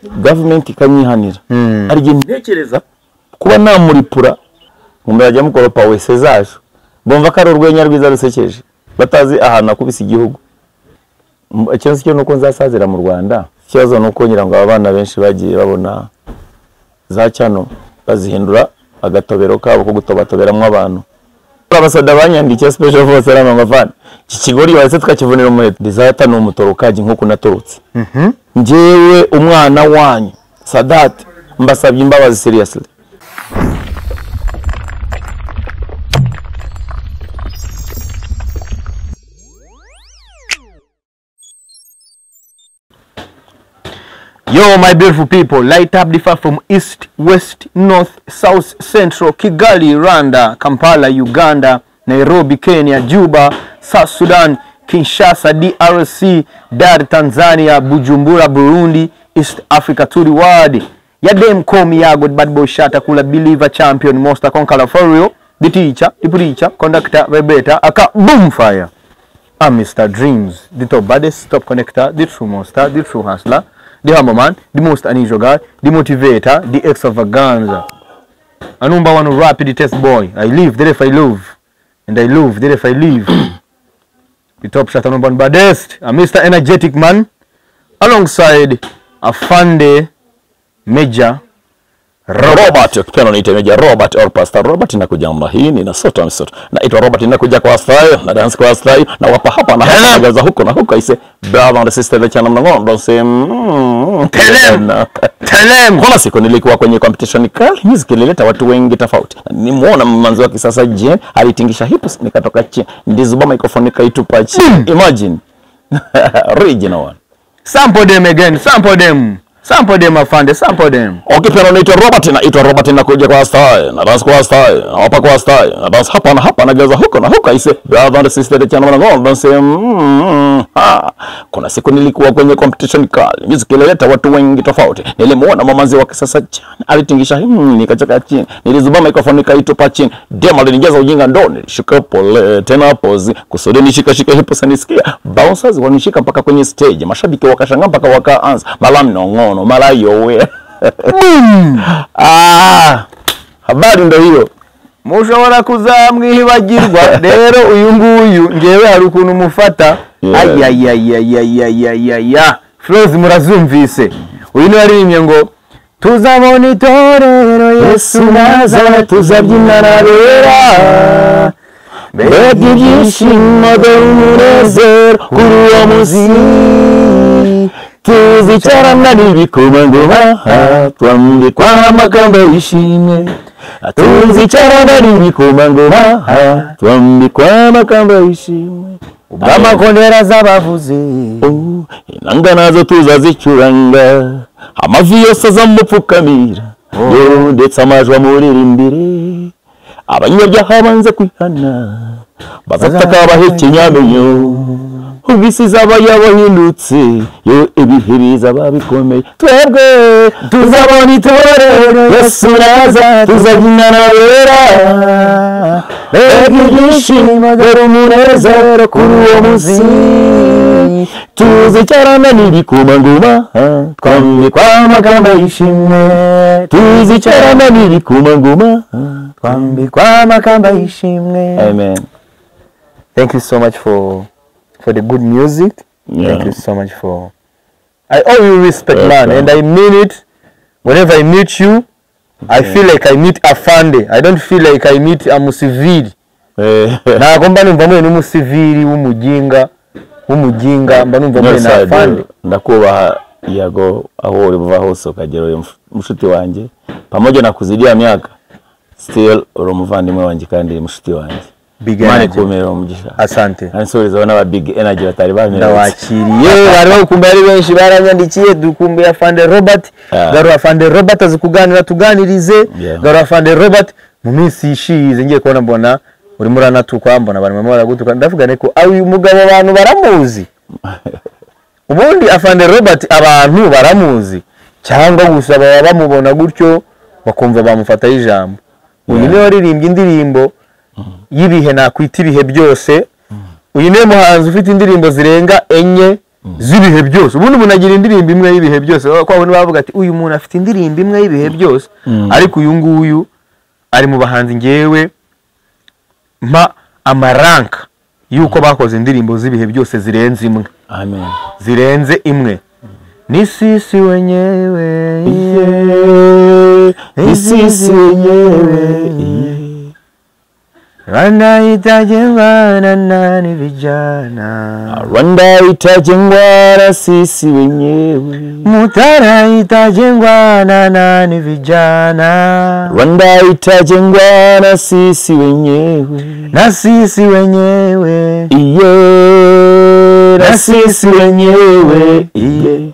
government ikanyihanira ari gihe ntekereza kuba namuripura mumurajya mukoropa wese zaje bomva ko ari urwenya rwiza rusekeje batazi ahantu akubise igihugu. Ikibazo cyo nuko nzasazira mu Rwanda, ikibazo nuko ngira ngo abana benshi bagiye babona za cyano bazihindura agatobero kabo ko gutobatoberamwe abantu. Abasoda banyandikiye special force rama mavana iki kigori wahise tukakivunira umuheto ndizata no mutorokaji nkuko natorutse. Njewe umwana wanyu Sadat mbasabye imbabazi seriously. Yo, my beautiful people, light up the fire from east, west, north, south, central, Kigali, Rwanda, Kampala, Uganda, Nairobi, Kenya, Juba, South Sudan, Kinshasa, DRC, Dar, Tanzania, Bujumbura, Burundi, East Africa, to the world. Ya dem call me Yago, bad boy shatter, cooler believer, champion, monster, conqueror, for real, the teacher, the preacher, conductor, vibrator, aka boom fire. I'm Mr. Dreams, the top baddest, top connector, the true monster, the true hustler, the humble man, the most unusual guy, the motivator, the extravaganza. A number one rapid test boy. I live the life I love, and I love the life I live. The top shot number one baddest, a Mr. Energetic Man, alongside a Fande Major Robert ukipenda niite Major Robert or Pastor Robert inakuja mahini na soto msoto na ito Robert inakuja kwa style na dance kwa style na wapa hapa na hapa za huko na huko ise brother and sister the channel mnango telem kuna siku nilikuwa kwenye competition kali music ilileta watu wengi tofauti nimuona mmanzi wa kisasa je alitingisha hips nikatoka chini ndizuba microphone nikaitupa chini imagine original one sample them again sample them afande sample them. Okay, pero naitwa Robert na ito Robert inakuja kwa style na dance kwa style na hapa kwa style na dance hapa na gaza huko na huko ise brother and sister the channel mnango dance kuna siku nilikuwa kwenye competition kali music ilileta watu wengi tofauti nilimuona mamazi wa kisasa jana alitingisha nikachaka chini nilizuba microphone nikaitupa chini demo alinijaza ujinga ndo nilishika pole tena pose kusudi nishika hipo sanisikia bouncers wanishika mpaka kwenye stage mashabiki wakashanga mpaka wakaanza malamu nongono mala yowe habari ndo hiyo mushobora kuzamwihibagirwa rero uyu nguyu ngewe hari ukuntu mufata ayayayayayayaya flows murazumvise uyu ni waririmbye ngo tuzabona itorero Yesu naza tuzabyina nabera mbega ibyishimo n'umunezero kuri uwo munsi tuzicarana n'ibikomangoma twambikwa amagambo y'ishimwe tuzicarana n'ibikomangoma twambikwa amagambo y'ishimwe ubw'amakondera z'abavuze inanga nazo tuzazicuranga amavi yose azamupfukamira ndetse amajwi amuririmbire abanyabyaha banze kwihana bazataka abahekenyamenyo ubisi zaba yabahindutse yo ibihe biza babikomeye twebwe tuzabona itorero Yesu naza tuzabyina nabera ibyishimo n'umunezero kuri uwo munsi tuzicarana n'ibikomangoma twambikwa amagambo y'ishimwe tuzicarana n'ibikomangoma twambikwa amagambo y'ishimwe. Amen. Thank you so much for the good music. Yeah. Thank you so much for I owe you respect, man, and I mean it. Whenever I meet you, I feel like I meet a Afande. I don't feel like I meet a Musiviri. Na komba numva mwe n'umusiviri w'umujinga mba numva mwe na Afande. Ndakubaha Yago aho uri buva hose ukagero mushuti wanje pamoja na kuzidia miaka still uri umuvandimwe wanje kandi mushuti wanje. Big energy komero mugisha. Asante. Ansoriza wana ba big energy batari bamwe. Ndawakiriye bari bakumba ari benshi baranyandikiye dukumbuye Afande Robert. Garo Afande Robert azikuganira tuganirize. Garo Afande Robert mu minsi ishize ngiye kubona mbona uri murana tukwambona bari mu baragutuka ndavugane ko uyu mugabo abantu baramuzi. Ubundi Afande Robert abantu baramuzi cyangwa gusa baba bamubona gutyo bakumva bamufata ijambo. Uyu niwe waririmbye indirimbo yibihe nakwita ibihe byose uyu niwe muhanzi ufite indirimbo zirenga enye z'ibihe byose. Ubundi umuntu agira indirimbo imwe y'ibihe byose, kwa abantu bavuga ati uyu muntu afite indirimbo imwe y'ibihe byose, ariko uyu nguyu ari mu bahanzi ngewe mpa amaranka yuko bakoze indirimbo z'ibihe byose zirenze imwe. Amen. Zirenze imwe. Ni sisi wenyewe, Ni sisi wenyewe, Rwanda itajengwa na nani vijana, Rwanda itajengwa na sisi wenyewe, Mutara itajengwa na nani vijana, Rwanda itajengwa na sisi wenyewe, na sisi wenyewe, iye, na sisi wenyewe, iye,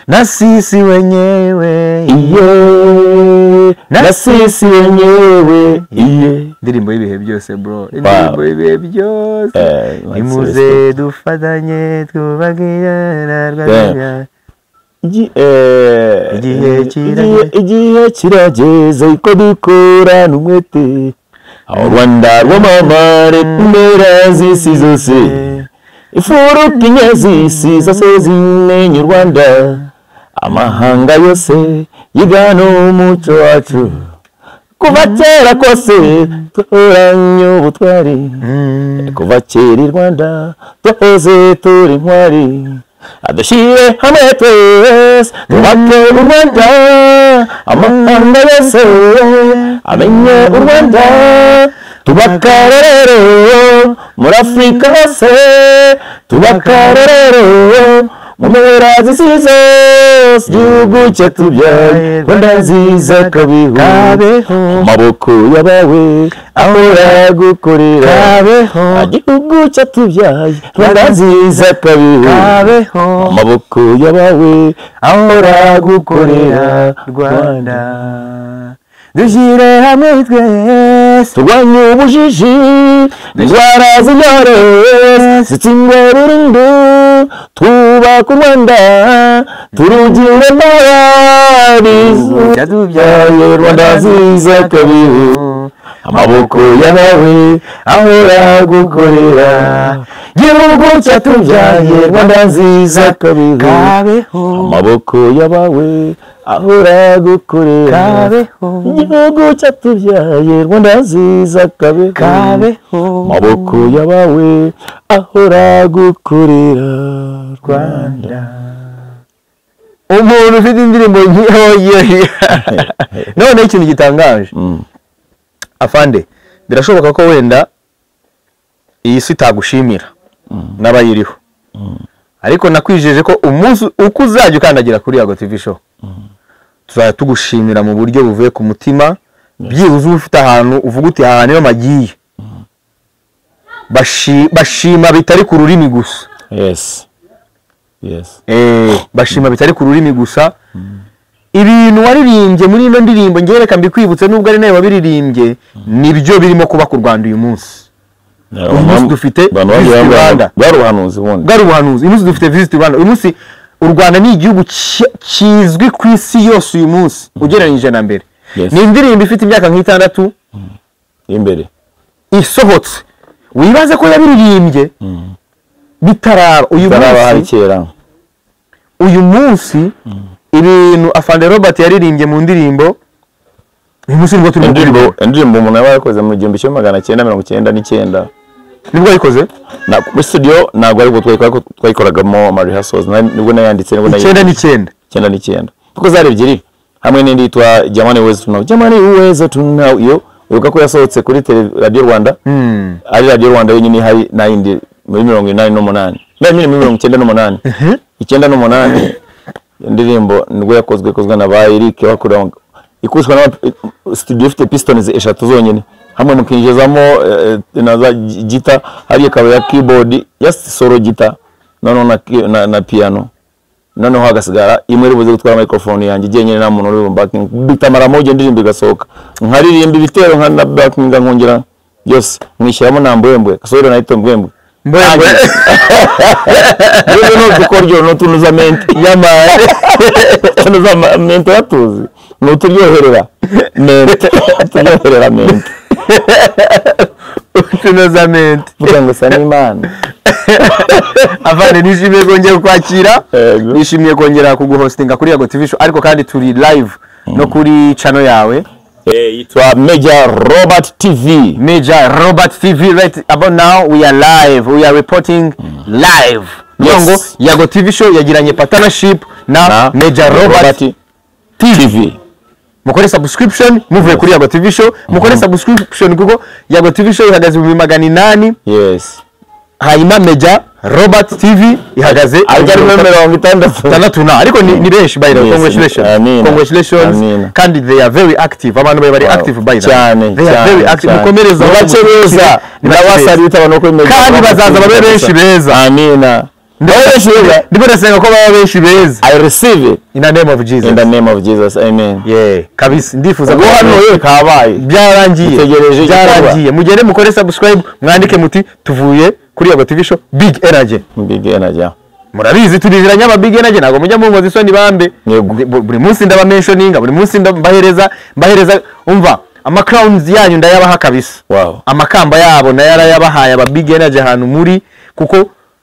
na sisi wenyewe, iye, na sisi wenyewe, iye. Indirimbo y'ibihe byose bro, indirimbo y'ibihe byose. Imuze dufatanye twubakira Rwanda. Igihe kirageze ko dukorana umwete, aho Rwanda rwamamare impera z'isi zose, ifuruka inyazisi zose zimenye u Rwanda, amahanga yose yigana umuco wacu, kuva kera kose duhoranye ubutwari, kuva kera i Rwanda duhoze turi intwari, adushyire hamwe twese twubake u Rwanda, amahanga yose amenye u Rwanda, tuba akarorero muri Afurika hose, tuba akarorero mu mpera z'isi zose, igihugu cyatubyaye Rwanda nziza kabeho, amaboko y'abawe ahora gukorera, igihugu cyatubyaye Rwanda nziza kabeho, amaboko y'abawe ahora gukorera Rwanda. Dushyire hamwe twese turwanye ubujiji n'indwara z'ibyorezo zitsindwa burundu, twubaka u Rwanda turugire n'abarizo cyatubyaye Rwanda nziza kabeho, amaboko y'abawe ahora gukorera, igihugu cyatubyaye Rwanda nziza kabeho, amaboko y'abawe ahora gukorera, igihugu cyatubyaye Rwanda nziza kabeho, amaboko y'abawe ahora gukorera Rwanda. Umuntu ufite indirimbo nk'iyo none ikintu gitangaje afande, birashoboka ko wenda iyi si itagushimira n'abayiriho, ariko nakwijeje ko umunsi uko uzajya ukandagira kuri Yago TV show tuzajya tugushimira mu buryo buvuye ku mutima, byibuze ufite ahantu uvuga uti ahantu iyo magiye bashima bitari ku rurimi gusa. Yes. Bashima bitari ku rurimi gusa. Ibintu waririmbye muri ino ndirimbo ngereka mbikwibutse nubwo ari nawe wabiririmbye, nibyo birimo kuba ku Rwanda uyu munsi. Umunsi dufite Rwanda baruhanuzi ubundi, baruhanuzi umunsi dufite Visit Rwanda. Uyu munsi u Rwanda ni igihugu kizwi ku isi yose uyu munsi ugereranyije na mbere. Ni indirimbo ifite imyaka nk'itandatu imbere isohotse, wibaze ko yabiririmbye bitaraba uyu munsi ibintu afande Robert yaririmbye mu ndirimbo, uyu munsi nibwo turi indirimbo umuntu yabakoze mu 1999 nibwo yikoze na muri studio, ntabwo ariko twayikoragamo ama rehearsals, nibwo nayanditse, nibwo 99 kuko zari ebyiri hamwe n'indi yitwa Jamani Uwezo Tunao. Jamani Uwezo Tunao yo uruka ko yasohotse kuri Radio Rwanda, ari Radio Rwanda yenyine hari nayindi muri 88 98 98 indirimbo nibwo yakozwe na ba Eric bakora ikuswa na studio ifite pistons eshatu zonyine, hamwe mukinjezamo naza gita hari akaba ya keyboard ya solo gita na piano, noneho hagasigara imwe ribuze gutwara microphone yanjye jenyine na muntu uri backing bitamara moje ndirimbo igasohoka, nkaririmba ibitero nka na backing nkongera byose mwishyiramo na mbwembwe kasoro na ito mbwembwe no dukoryo no tunuzamente yamare tunuzamente yatuzi no turyoherera mente turyoherera mente utunozamenti vuga ngo sa n'Imana. Avane nishimiye kongera kwakira, nishimiye kongera kuguhostinga kuri Yago TV show, ariko kandi turi live no kuri channel yawe yitwa Major Robert TV. Major Robert TV. Right about now we are live, we are reporting live. Nongo Yago TV show yagiranye partnership na Major Robert TV. Mukore subscription muvuye kuri Yago TV show, mukore subscription kuko Yago TV show ihagaze mu 800. Yes. Hanyuma Major Robert TV ihagaze ajya mu 60 na, ariko ni benshi by the way. Congratulations. Kandi they are very active, abantu bari active by the way. They are very active. Mukomereza bace beza ndabasarita abantu ko imeze kandi bazaza babe benshi beza. Amina. Ndiko ndasenga ko baba benshi beza. I receive it in the name of Jesus. In the name of Jesus. Amen. Yeah, kabisa ndifuza ko hano ye kabaye byarangiye. Mugere mukore subscribe, mwandike muti tuvuye kuri Yago TV show Big Energy. Big Energy. Murabizi turiziranya aba Big Energy, nago mujya mu ngozi soni bambe. Buri munsi ndaba mentioninga, buri munsi mbahereza umva ama crowns yanyu ndayabaha kabisa. Wow. Amakamba yabo nayarayabahaye aba Big Energy ahantu muri, kuko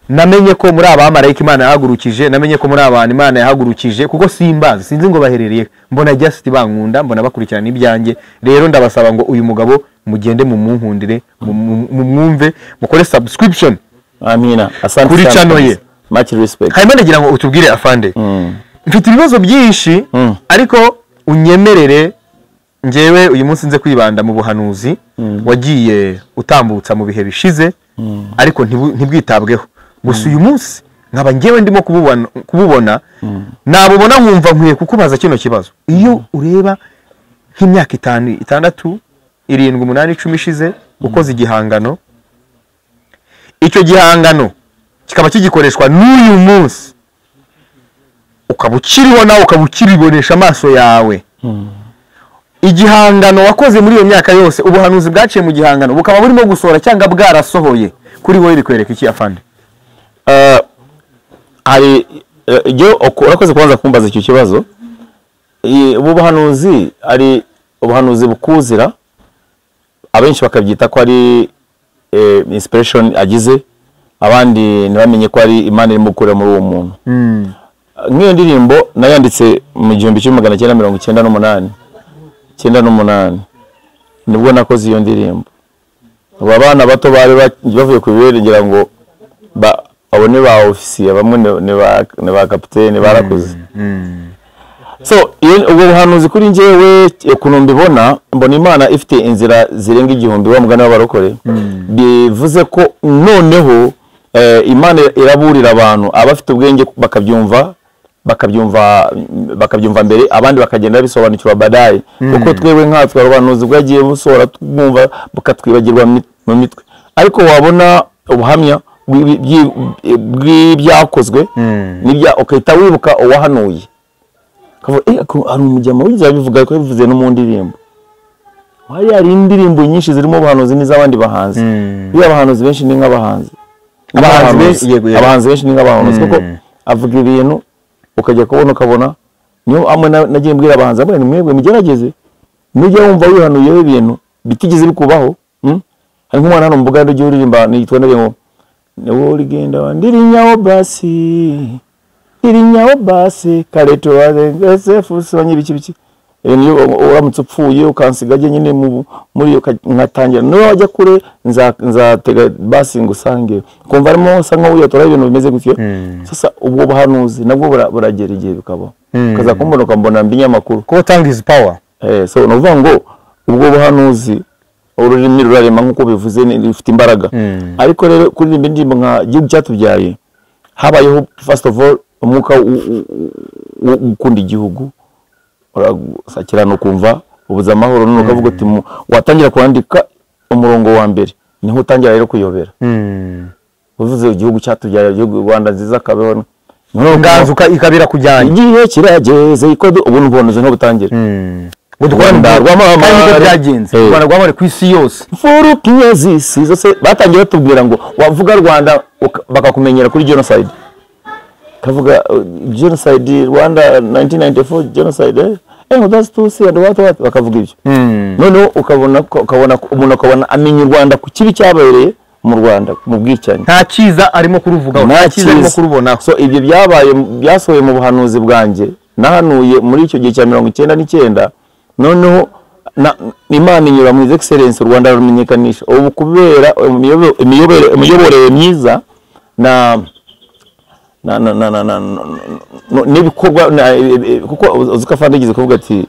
namenye ko muri aba marayika Imana yahagurukije, namenye ko muri abantu Imana yahagurukije, kuko simbazi sinzi ngo baherereye, mbona just bankunda, mbona bakurikirana ibyanjye. Rero ndabasaba ngo uyu mugabo mugende mu munkundire, mwumve, mukore subscription. Amina. Asante kuri channel ye. Much respect. Hanyuma ndagira ngo utubwire Afande. Mfite ibibazo byinshi, ariko unyemerere ngewe uyu munsi nze kwibanda mu buhanuzi wagiye utambutsa mu bihe bishize, ariko ntibwitabweho. Gusa uyu munsi nkaba ngewe ndimo kububona nabubona nkumva nkwiye kukubaza kino kibazo. Iyo ureba nk'imyaka 5, 6, 7, 8, 10 ishize ukoze igihangano, icyo gihangano kikaba kigikoreshwa n'uyu munsi, ukabukiriho nawe ukabukiribonesha amaso yawe. Igihangano wakoze muri iyo myaka yose, ubuhanuzi bwaciye mu gihangano bukaba burimo gusohora cyangwa bwarasohoye, kuri wowe bikwereka iki Afande? Ari yo urakoze kubanza kumbaza icyo kibazo. Ubu buhanuzi ari ubuhanuzi bukuzira, abenshi bakabyita ko ari inspiration agize, abandi ntibamenye ko ari Imana irimo gukora muri uwo muntu. Nk'iyo ndirimbo nayanditse mu 1998 nibwo nakoze iyo ndirimbo. Aba bana bato bari bavuye ku bibere ngira ngo abone ba ofisiye, bamwe ne ba kapiteni barakoze. So ubwo buhanuzi kuri njyewe kuno mbibona, mbona Imana ifite inzira zirenga 1000 wa mugana w'abarokore. Bivuze ko noneho Imana iraburira abantu abafite ubwenge bakabyumva mbere, abandi bakagenda bisobanukirwa badaye, kuko twebwe nkatwe abahanuzi bwagiye busohora twumva bukatwibagirwa mu mitwe. Ariko wabona ubuhamya bw'ibyakozwe nibya ukahita wibuka uwahanuye, kavuga ari umujyama wigize bivuga ko bivuze no mu ndirimbo. Hari indirimbo nyinshi zirimo ubuhanuzi n'izabandi bahanzi. Iyo abahanuzi benshi ni nk'abahanzi, abahanzi benshi ni nk'abahanuzi, kuko avuga ibintu ukajya ukabona niyo amwe nagiye mbwira abahanzi abone mwebwe mugerageze nujya wumva wihanuye ibintu bitigeze bikubaho. Hari nk'umwana hano mbuga ndo uririmba nitwa ngo niwo urigenda wandirinyaho basi kareto wazefu sonye biki niyo uramutse upfuye ukansigaje nyine muri nkatangira no wajya kure nzatega basi ngusange kumva arimo usa nkaho uyatora ibintu bimeze gutyo. Sasa ubwo buhanuzi nabwo buragera igihe bikabaho, kaza kumbona ukambona mbinyamakuru ko tanga is power. So novuga ngo ubwo buhanuzi ururimi rurarema nkuko bivuze rifite imbaraga. Ariko rero kuri indirimbo nka gihugu cyatubyaye habayeho first of all umwuka ukunda igihugu, urasakira no kumva ubuza amahoro, none ukavuga uti watangira kwandika umurongo wa mbere niho utangira rero kuyobera. Uvuze igihugu cyatubyaye, igihugu Rwanda nziza kabeho nganzuka ikabira kujyanye, igihe kirageze ikodo ubuntu bonoze no butangira. Rwanda rwamamara byagenze, Rwanda rwamare ku isi yose, furukiye zose batangiye batubwira ngo wavuga Rwanda bakakumenyera kuri genocide. kavuga genocide Rwanda 1994 genocide ngo that's too and what bakavuga ibyo none ukabona umuntu akabona amenya u Rwanda ku kibi cyabereye mu Rwanda mu bwicanyi nta cyiza arimo kuruvuga nta cyiza arimo kurubona. So ibyo byasohoye mu buhanuzi bwanjye nahanuye muri icyo gihe cya 99 noneho Imana inyura mu excellence u Rwanda rumenyekanisha ubu kubera imiyoborere myiza n'ibikorwa kuko uzikafandagize kuvuga ati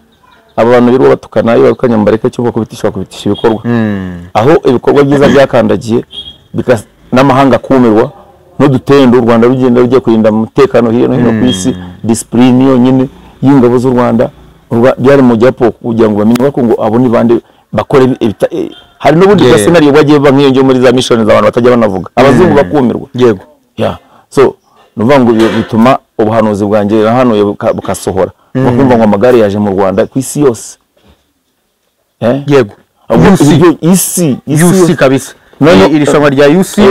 aba bantu biro batukana iyo bakanyambareka cyo kubitisha ibikorwa aho ibikorwa byiza byakandagiye n'amahanga kumirwa no dutendo u Rwanda rugenda rugiye kurinda umutekano hiyo no hino ku isi discipline yonyine y'ingabo z'u Rwanda byari mu japo kugira ngo bamenye ko ngo abo ni bande bakore hari n'ubundi scenario bagiye nk'iyo muri za mission z'abantu batajya banavuga abazungu bakumirwa yego so nuvuga ngo bituma ubuhanuzi bwanjye hano bukasohora bakumva ngo amagare yaje mu Rwanda ku isi yose yego isi kabisa none iri shama rya UCI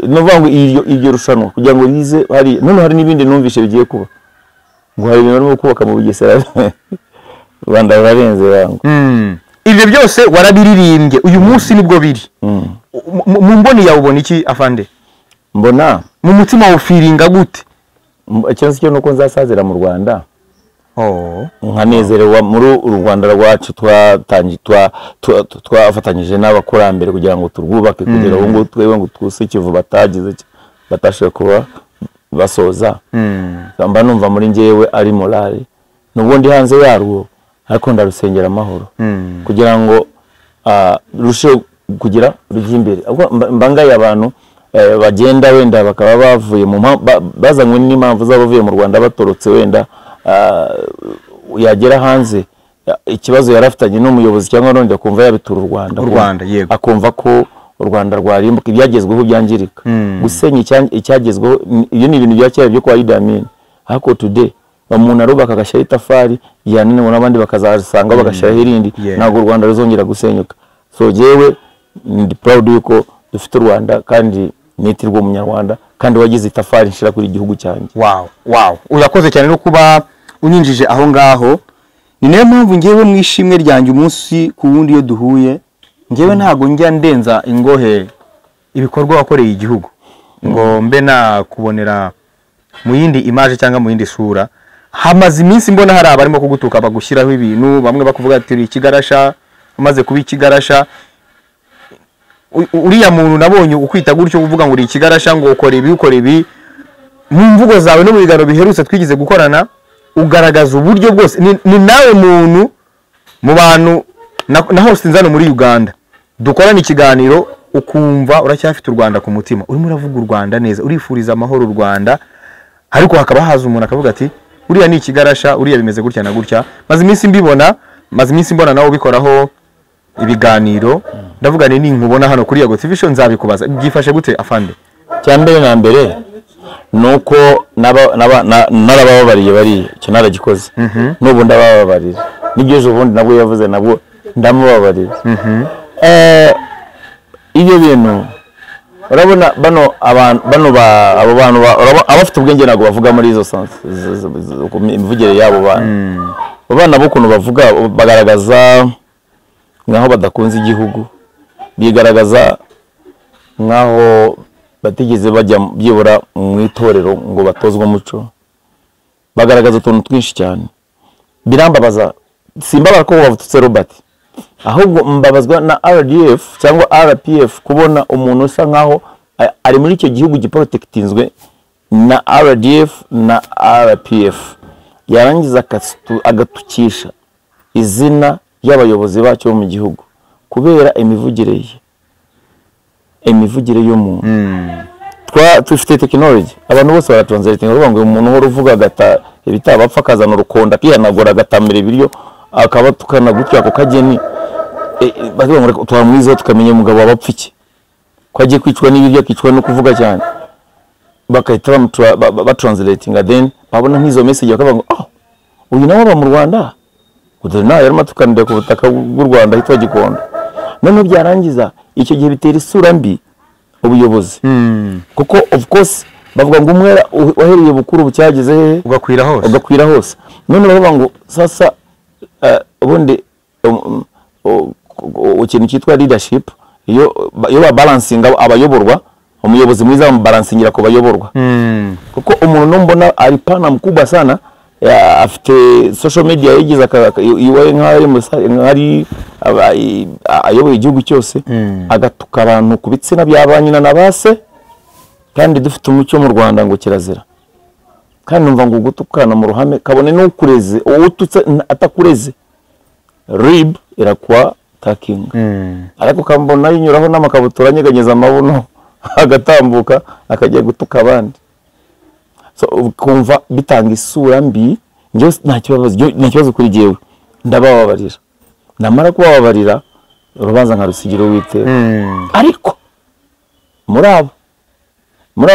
nuvuga ngo iryo rushanwa kugira ngo rize hari none hari n'ibindi numvishe bigiye kuba ngo hari ibintu barimo kubaka mu Bugesera Rwanda rurarenze yango ibyo byose warabiririmbye uyu munsi nibwo biri mu mboni yawe ubona iki afande mbona mu mutima wa feelinga gute cyane cyo nuko nzasazira mu Rwanda nkanezerewa muri u Rwanda rwacu twafatanyije n'abakurambere kugira ngo turwubake kugira ngo twebwe ngo twuse kivu batagize batashoboye kuba basoza mba numva muri njyewe ari morale n'ubundi hanze yarwo ariko ndarusengera amahoro kugira ngo rushe kugira rujye imbere mbangaye abantu bagenda wenda bakaba bavuye bazanywe n'impamvu z'abavuye mu Rwanda batorotse wenda yagera hanze ikibazo yarafitanye n'umuyobozi cyangwa none akumva yabitura u Rwanda yego akumva ko u Rwanda rwarimbuka ibyagezweho byangirika gusenya icyagezweho iyo ni ibintu bya cyera byo kwa Idi Amin ariko today umuntu arubaka agashyira itafari yanene mu nabandi bakazasanga bagashyira irindi ntabwo u Rwanda ruzongera gusenyuka so jewe ndi proud yuko dufite u Rwanda kandi nitirwa umunyarwanda kandi wagize itafari nshira kuri igihugu cyanjye. Wow urakoze cyane no kuba unyinjije aho ngaho ni nayo mpamvu ngewe mwishimwe ryanjye umunsi ku wundi iyo duhuye ngewe ntago njya ndenza ingohe ibikorwa wakoreye igihugu ngo mbe nakubonera mu yindi image cyangwa mu yindi sura. Hamaze iminsi mbona hari abarimo kugutuka bagushyiraho ibintu bamwe bakuvuga ati uri ikigarasha umaze kuba ikigarasha uriya muntu nabonye ukwita gutyo kuvuga ngo uri ikigarasha ngo ukore ibi mu mvugo zawe no mu bigano biherutse twigize gukorana ugaragaza uburyo bwose ni nawe muntu mu bantu na host nzano muri Uganda dukorana ikiganiro ukumva uracyafite u Rwanda ku mutima urimo uravuga u Rwanda neza urifuriza amahoro u Rwanda ariko hakaba haza umuntu akavuga ati uriya ni ikigarasha uriya bimeze gutya na gutya maze iminsi mbona nawe ubikoraho ibiganiro ndavuga ni nkubona hano kuri Yago TV show nzabikubaza byifashe gute afande. Cyambere na mbere nuko narababariye bari cyo naragikoze n'ubu ndababarira nibyo je ubundi nabwo yavuze nabwo ndamubabarira ibyo bintu urabona abo bantu abafite ubwenge nago bavuga muri izo sense imvugire yabo bana bukuntu bavuga bagaragaza nkaho badakunze igihugu bigaragaza nkaho batigeze bajya byibura mu itorero ngo batozwe umuco bagaragaza utuntu twinshi cyane birambabaza simbabara ko bavutse Robert ahubwo mbabazwa na RDF cyangwa RPF kubona umuntu usa nkaho ari muri icyo gihugu giprotectinzwe na RDF na RPF yarangiza agatukisha izina y'abayobozi bacyo mu gihugu kubera imivugire y'umuntu tufite technology abantu bose baratranslating uvuga ngo umuntu ho ruvuga gata ibitabapfa kazana urukonda kihanagura gatamira ibiryo akaba tukana gutya ako kageni bavuga ngo twamwizo tukamenya umugabo wabapfiki kwaje kwicwa n'ibiryo kicwa no kuvuga cyane bakahita batranslating then babona nk'izo message bakavuga ngo uyu nawe aba mu Rwanda udena yarimo tukanira ku butaka bw'u Rwanda hitwa Gikondo none byarangiza icyo gihe bitera isura mbi ubuyobozi kuko of course bavuga ngo umwera wahereye bukuru bucyageze he ugakwira hose none bavuga ngo sasa ubundi ikintu cyitwa leadership iyo balancing abayoborwa umuyobozi mwiza balancingira ko bayoborwa kuko umuntu nombona ari pana mkubwa sana afite social media yigize iwe nk'ari ayoboye igihugu cyose agatuka abantu ku bitsina by'abanyina na base kandi dufite umucyo mu Rwanda ngo kirazira kandi numva ngo gutukana mu ruhame kabone no kureze ututse atakureze rib irakwa taking ariko kambona yinyuraho n'amakabutura nyeganyeza amabuno agatambuka akagiye gutuka abandi so kumva bitanga isura mbi njye nta kibazo kuri jewe ndabababarira namara kubababarira urubanza nkarusigira Uwiteka ariko muri abo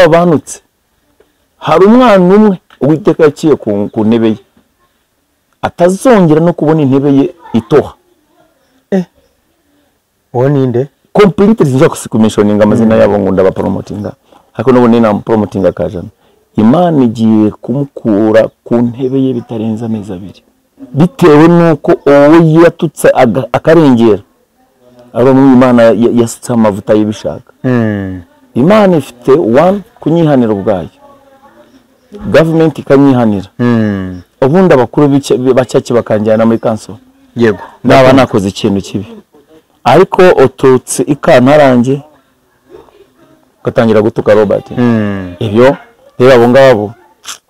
banutse hari umwana umwe Uwiteka yaciye ku ntebe ye atazongera no kubona intebe ye itoha uwo ninde completely sinja kusikumishoniga amazina yabo ngo ndabapromotinga ariko nubone na promotinga kajana Imana igiye kumukura ku ntebe ye bitarenza amezi 2 bitewe nuko uwo yatutse akarengera aro mu Imana yasutse amavuta y'ibishaka Imana ifite one kunyihanira ubwayo government ikanyihanira ubundi abakuru bacyaki bakanjyana muri council yego naba nakoze ikintu kibi ariko otutse ikantarange gatangira gutuka Robert ibyo rero abo ngabo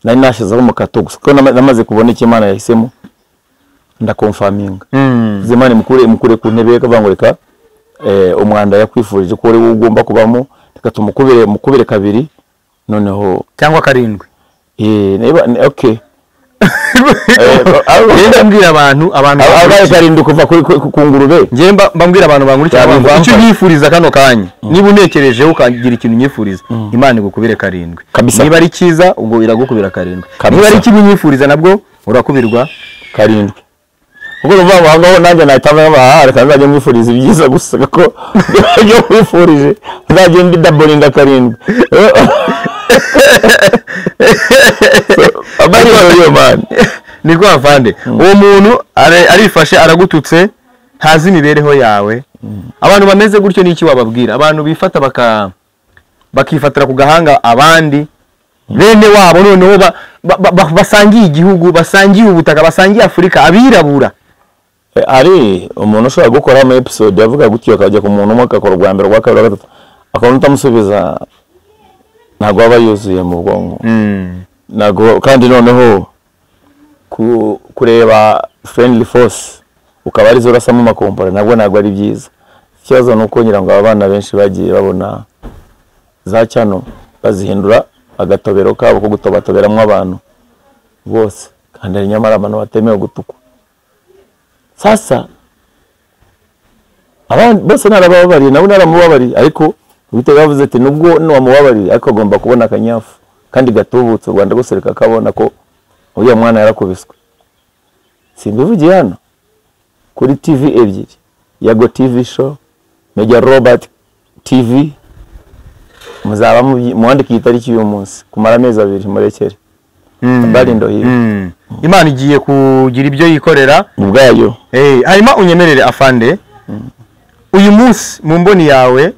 nari nashizeho mu katogo ko namaze kubona ikimana yahisemo ndakonfaminga zimana mukure ku ntebe kavangurika umwanda yakwifurije ko uri ugomba kubamo mukubire kabiri noneho cyangwa karindwi okay Ngenda mbwira abantu karindwi kuva ku ngurube ngiye mbambwira abantu bangurikira icyo nyifuriza kano kanya niba unekereje ukagira ikintu nyifuriza Imana igukubire karindwi niba ari cyiza ubwo iragukubira karindwi niba ari kibi nyifuriza nabwo urakubirwa karindwi ubwo ruvango hangaho nanjye nahitamo abahara kandi nzajya mwifuriza ibyiza gusa ko ibyo mwifurije nzajya ndi doublinga karindwi Abariyo man niko afande uwo muntu arifashe aragututse ntazi imibereho yawe abantu bameze gutyo niki wababwira abantu bifata bakifatira ku gahanga abandi bene wabo noneho basangiye igihugu basangiye ubutaka basangiye Afrika abirabura ari umuntu ushobora gukora ama episode yavuga gutyo akajya ku muntu umwe akakora rwa mbere rwa kabiri rwa gatatu akabona utamusubiza ntago aba yuzuye mu bwongo nago kandi noneho kureba friendly force ukaba ari zo rasamo makompara ntabwo ari byiza ikibazo nuko ngira ngo abana benshi bagiye babona za cyano bazihindura agatobero kabo ko gutobatoberamwe abantu bose kandi ari nyamara abantu batemewe gutukwa sasa abandi bose narababari nabo naramubabari ariko Uwiteka yavuze ati nubwo n'uwamubabari ariko agomba kubona akanyafu kandi gatubutse Rwanda gusereka kabona ko uyu mwana yarakubiswe simbivugiye hano kuri TV ebyiri Yago TV show Media Robert TV muzaba muandika itariki y'uyu munsi kumara amezi 2 murekere barindo hiyo Imana igiye kugira ibyo yikorera ubwayo harimo unyemerere afande uyu munsi mu mboni yawe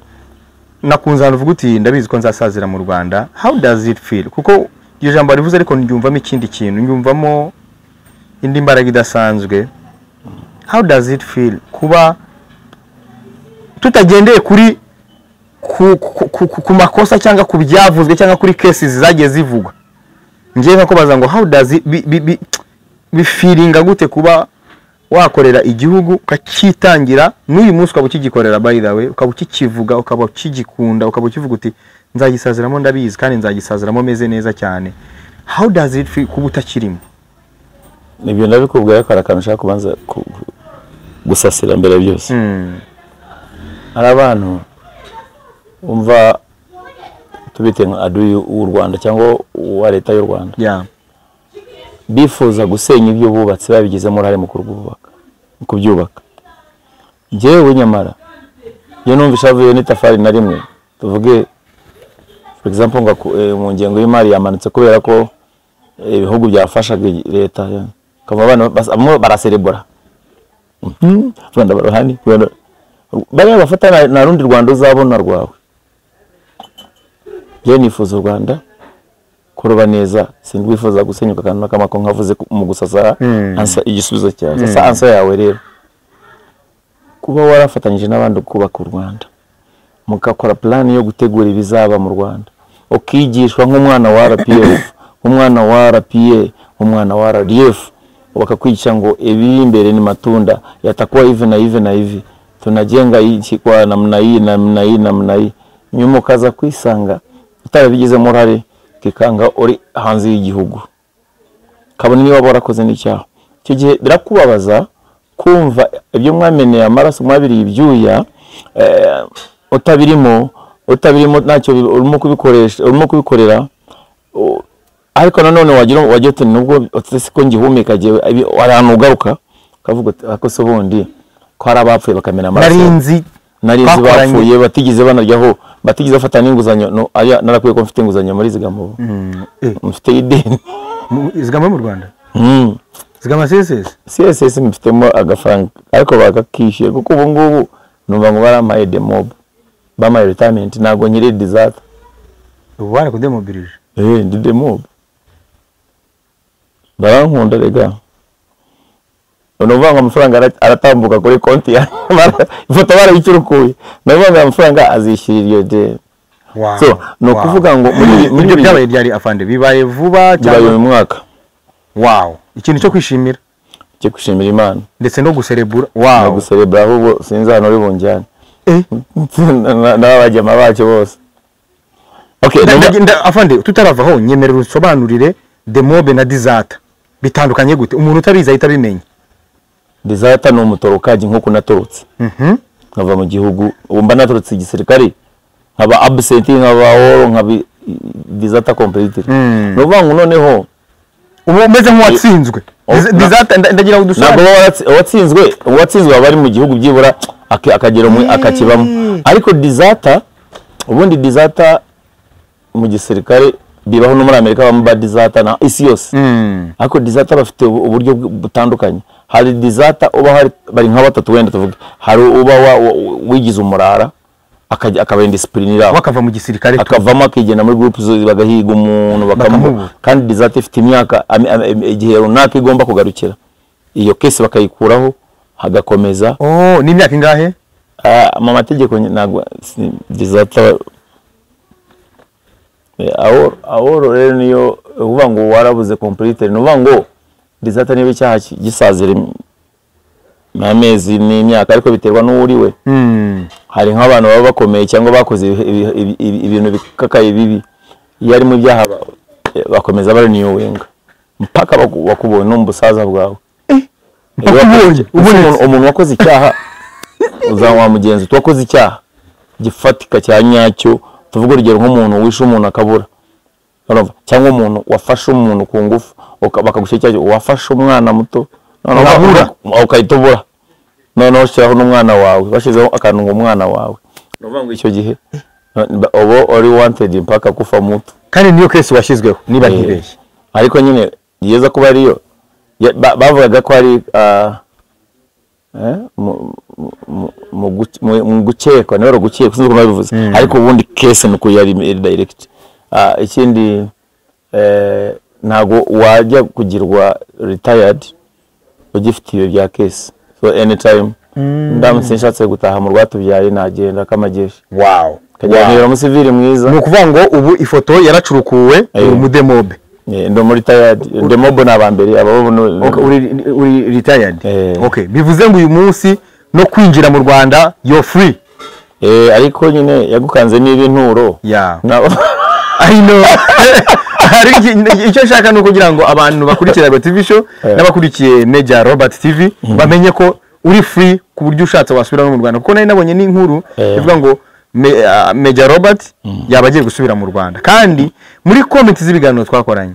nakunzana uvuga uti ndabizi ko nzasazira mu Rwanda how does it feel kuko iyo jambo rivuze ariko nyumvamo ikindi kintu nyumvamo indi mbaraga idasanzwe how does it feel kuba tutagendeye kuri ku makosa cyangwa ku byavuzwe cyangwa kuri cases zagiye zivugwa ngiye nko kubaza ngo how does it feelinga gute kuba wakorera igihugu ukakitangira n'uyu munsi ukaba ukigikorera by the way ukaba ukikivuga ukaba ukigikunda ukaba ukivuga uti nzagisaziramo ndabizi kandi nzagisaziramo meze neza cyane how does it feel kuba utakirimo nibyo ndabikubwira ko arakanusha kubanza gusasira mbere byose ari abantu umva tubite nka aduyi u Rwanda cyangwa wa leta y'u Rwanda bifuza gusenya ibyo bubatse babigizemo uruhare mu kubyubaka jewe nyamara yo numva ishavuye n'itafari na rimwe tuvuge for example ngo mu ngengo y'imari yamanutse kubera ko ibihugu byafashaga leta kava abana baraserebora Rwanda baruhani bari bafata na rundi Rwanda uzabona rwawe je nifuza u Rwanda kuroba neza sindwifuza gusenyuka kandi nakamako nkavuze mu gusasa ansa igisubizo cyawe sasa ansa yawe rero kuba warafatanyije n'abandi kubaka u Rwanda mukakora plan yo gutegura ibizaba mu Rwanda ukigishwa nk'umwana wa RPF umwana wa RPA umwana wa RDF wakakwica ngo ibi imbere ni matunda yatakuwa hivi na hivi na hivi tunajenga hiki kwa namna hii namna hii nyuma kaza kwisanga utarabigize morale kikanga uri hanze y'igihugu kabone niba warakoze n'icyaha cyo gihe birakubabaza kumva ibyo mwameneye amaraso mwabiri ibyuya utabirimo ntacyo urimo kubikorera ariko nanone wagira uti nubwo utese ko ngihumeka gihe arantu ugaruka kavuga ako so bundi ko ari abapfuye bakamena amaraso narinzi bapfuye batigize banaryaho batigize bafata n'inguzanyo no aya narakwiye ko mfite inguzanyo muri zigamo mfite ideni zigamo mu Rwanda zigama CSS mfitemo agafaranga ariko bagakishiye kuko ubu ngubu numva ngo baramaye demob bamaye retirement nago nyiri disaster ubu bara ko demobilije ndi demob barankunda rega unovanga amafaranga aratambuka kuri konti ya ifoto barayicurukuye navanga amafaranga azishyirira iyo de so no kuvuga ngo muri byabaye byari afande bibaye vuba cyangwa mu mwaka ikintu cyo kwishimira Imana ndetse no guserebura no guserebura ahubwo sinzi hano uri bunjyane n'abajyama bacu bose okay afande tutaravaho nyemerera usobanurire demobe na dizata bitandukanye gute umuntu utabiza ahita bimenya dizata no mutorokaje nkuko natorotse nkava mu gihugu umba natorotse igisirikare nkaba absent nkaba oro nkabi dizata completely no vangu noneho ubu umeze nk'uwatsinzwe dizata ndagira udusaba nabo watsinzwe abari mu gihugu byibura akagera mu akakibamo ariko dizata ubundi dizata mu gisirikare bibaho no muri Amerika bamba dizata na isi yose ariko dizata bafite uburyo butandukanye hari dizata uba bari nka batatu wenda tuvuge hari uba wigize umurara akaba indisciplinera bakava mu gisirikare akavamo akigena muri group zo bagahiga umuntu bakamu kandi dizata ifite imyaka igihe runaka igomba kugarukira iyo case bakayikuraho hagakomeza ni imyaka ingahe mu mategeko nagwa dizata aworo rero niyo uvuga ngo warabuze complete no uvuga ngo dizata niba cyaha gisazire amezi n'imyaka ariko biterwa n'uriwe hari nk'abantu baba bakomeye cyangwa bakoze ibintu bikakaye bibi yari mu byaha bakomeza bari niyo wenga mpaka bakubonye n'umbusaza bwawe umuntu wakoze icyaha uzanwa mugenzi twakoze icyaha gifatika cya nyacyo tuvuga urugero nk'umuntu wishe umuntu akabura cyangwa umuntu wafashe umuntu ku ngufu bakagushyira wafashe umwana muto ukayitobora noneho ushyiraho n'umwana wawe bashyizeho akantu ngo umwana wawe nuvuga ngo icyo gihe ubu uri wanted mpaka kufa muto kandi niyo case washyizweho niba ntibeshye ariko nyine yeza kuba ariyo bavugaga ko ari mu gukekwa niba gukekwa sinzi uko babivuze ariko ubundi case nuko yari direct ikindi ntago wajya kugirwa retired ugifite iyo bya case so anytime ndamutse nshatse gutaha mu rwatubyaye nagenda kamagesha kajyanira mu civil mwiza ni ukuvuga ngo ubu ifoto yaracurukuwe mu demobe ndo muri retired demobe nabambere abo uri retired okay bivuze ngo uyu munsi no kwinjira mu Rwanda you're free ariko nyine yagukanze n'ibinturo I know icyo nshaka no kugira ngo abantu bakurikira TV show n'abakurikiye Major Robert TV bamenye ko uri free ku buryo ushatse wasubira mu Rwanda kuko nari nabonye n'inkuru ivuga ngo Major Robert yabagiye gusubira mu Rwanda kandi muri comment z'ibiganiro twakoranye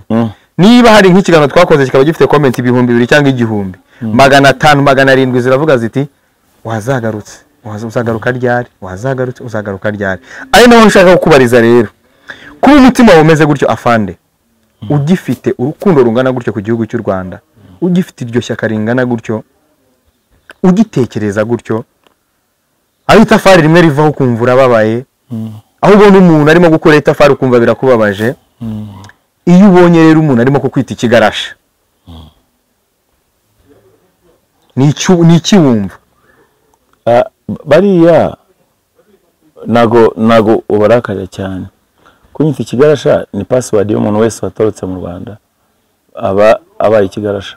niba hari nk'ikiganiro twakoze kikaba gifite comment 200 cyangwa 100 500 700 ziravuga ziti wazagarutse uzagaruka ryari, uzagaruka ryari. Ari naho nshaka kukubariza rero, kuba umutima wawe umeze gutyo afande, ugifite urukundo rungana gutyo ku gihugu cy'u Rwanda, ugifite iryo shyaka ringana gutyo, ugitekereza gutyo, aho itafari rimwe rivaho ukumva urababaye, aho ubona umuntu arimo gukora itafari ukumva birakubabaje, iyo ubonye rero umuntu arimo kukwita ikigarasha, ni iki wumva? Bariya nago ubarakare cyane. Kunyita ikigarasha ni password y'umuntu wese watorotse mu Rwanda abaye ikigarasha.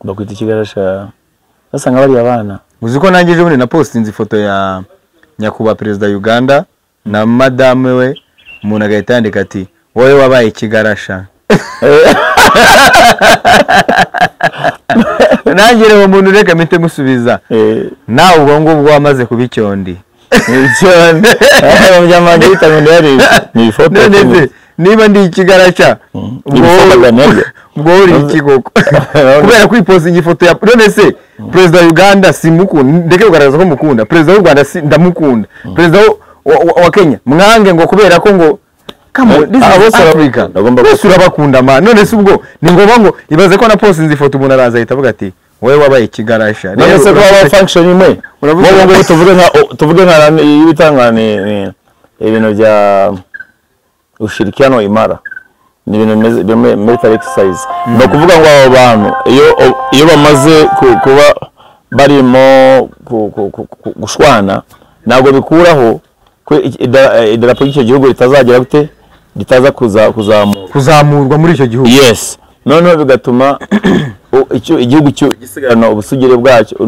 Bakwita ikigarasha. Basanga bari abana. Uzi ko nangeje muri na postinze ifoto ya nyakubahwa perezida Uganda na madame we, umuntu agahita yandika ati wowe wabaye ikigarasha. Nanjye rero umuntu reka mpite musubiza, nawe ubwo ngubwo wamaze kuba icyondi. Icyondi byamanje bitango yari ni ifoto. Niba ndi ikigarasha ubwo uri ikigoko kubera kwipostinga ifoto ya none se perezida wa Uganda simukunda, ndeke kugaragaza ko mukunda perezida w'u Rwanda, ndamukunda perezida wa Kenya mwange ngo kubera ko ngo Africa bose urabakunda ma, none se ubwo ni ngombwa ngo ibaze ko na postinze ifoto umuntu araza ahita avuga ati wowe wabaye ikigarasha. None se ko aba function imwe ngo tuvuge nka ibitangane ibintu bya ushirikiano imara, ni ibintu bimeze military exercise. No kuvuga ngo abo bantu iyo bamaze kuba barimo gushwana ntabwo bikuraho ko idarapo y'icyo gihugu ritazagera gute, ritaza kuzamurwa muri icyo gihugu. Yes, noneho bigatuma igihugu gisigarana ubusugire bwacyo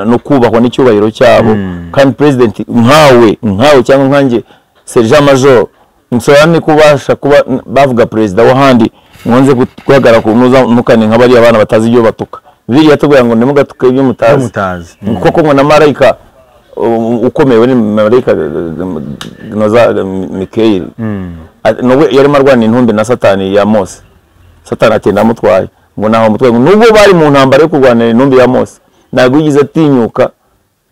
no kubahwa n'icyubahiro cyabo. Kandi president nkawe cyangwa nkanjye Sergeant Major nsobanne kubasha kuba bavuga president wahandi nkonze guhagara ku mukane nk'abari abana batazi ibyo batuka. Biri yatubwira ngo nimugatuka ibyo mutazi. Koko ngo na marayika ukomewe ni marayika noza Mikaeli. No yari marwana intumbi na Satani ya Mose. Satani atenda mutwaye ngo naho mutwaye nubwo bari mu ntambara yo kurwanira intumbi ya Mose, ntabwo yigize atinyuka